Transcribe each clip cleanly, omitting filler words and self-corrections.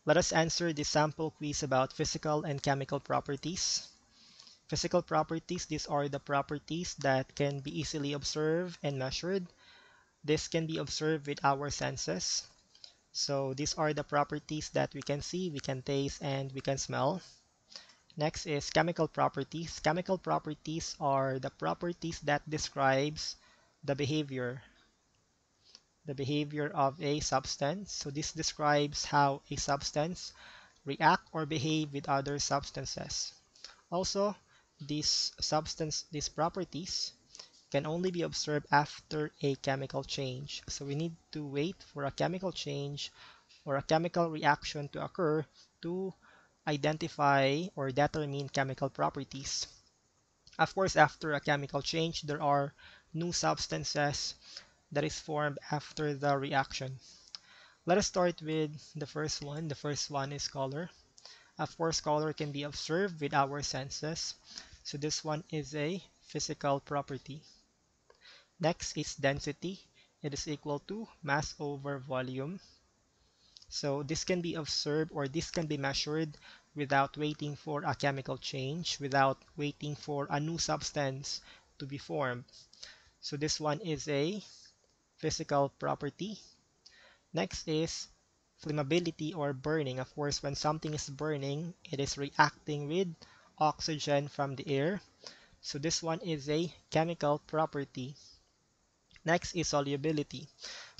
Let us answer this sample quiz about physical and chemical properties. Physical properties, these are the properties that can be easily observed and measured. This can be observed with our senses. So these are the properties that we can see, we can taste, and we can smell. Next is chemical properties. Chemical properties are the properties that describes the behavior of a substance. So this describes how a substance react or behave with other substances. Also, these properties can only be observed after a chemical change. So we need to wait for a chemical change or a chemical reaction to occur to identify or determine chemical properties. Of course, after a chemical change, there are new substances that is formed after the reaction. Let us start with the first one. The first one is color. Of course, color can be observed with our senses. So this one is a physical property. Next is density. It is equal to mass over volume. So this can be observed or this can be measured without waiting for a chemical change, without waiting for a new substance to be formed. So this one is a physical property. Next is flammability or burning. Of course, when something is burning, it is reacting with oxygen from the air. So this one is a chemical property. Next is solubility.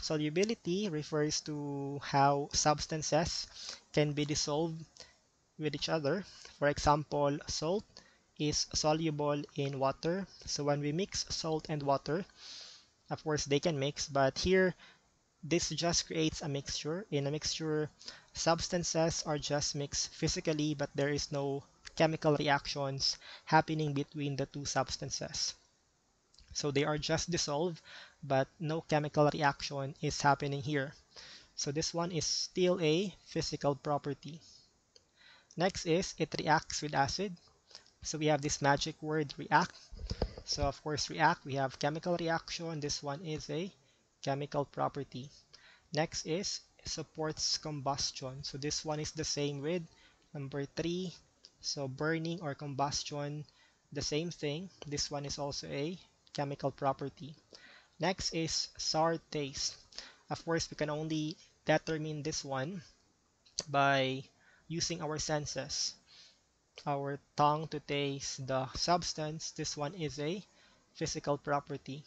Solubility refers to how substances can be dissolved with each other. For example, salt is soluble in water. So when we mix salt and water, of course they can mix, but here this just creates a mixture. In a mixture, substances are just mixed physically, but there is no chemical reactions happening between the two substances. So they are just dissolved, but no chemical reaction is happening here. So this one is still a physical property. Next is it reacts with acid. So we have this magic word react. So of course react, we have chemical reaction. This one is a chemical property. Next is supports combustion. So this one is the same with number 3. So burning or combustion, the same thing. This one is also a chemical property. Next is sour taste. Of course, we can only determine this one by using our senses. Our tongue to taste the substance. This one is a physical property.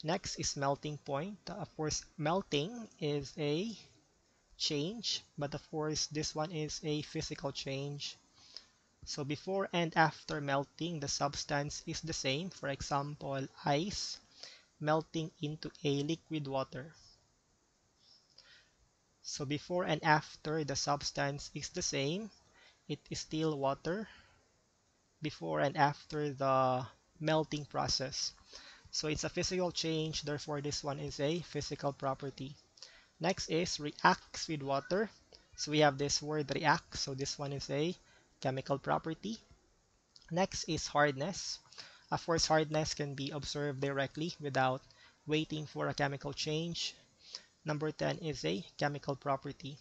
Next is melting point. Of course, melting is a change, but of course, this one is a physical change. So before and after melting, the substance is the same. For example, ice melting into a liquid water. So before and after, the substance is the same. It is still water before and after the melting process. So it's a physical change, therefore this one is a physical property. Next is reacts with water. So we have this word react, so this one is a chemical property. Next is hardness. Of course, hardness can be observed directly without waiting for a chemical change. Number 10 is a chemical property.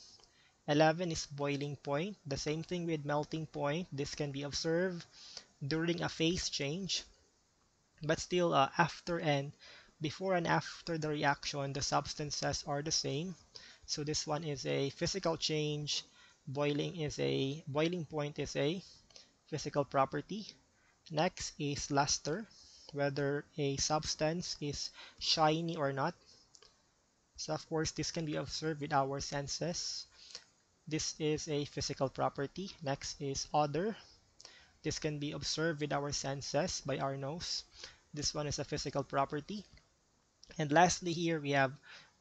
11 is boiling point. The same thing with melting point. This can be observed during a phase change, but still after and before and after the reaction, the substances are the same. So this one is a physical change. Boiling point is a physical property. Next is luster, whether a substance is shiny or not. So of course this can be observed with our senses. This is a physical property. Next is odor. This can be observed with our senses by our nose. This one is a physical property. And lastly here we have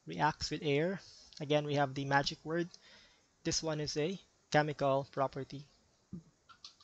reacts with air. Again, we have the magic word. This one is a chemical property.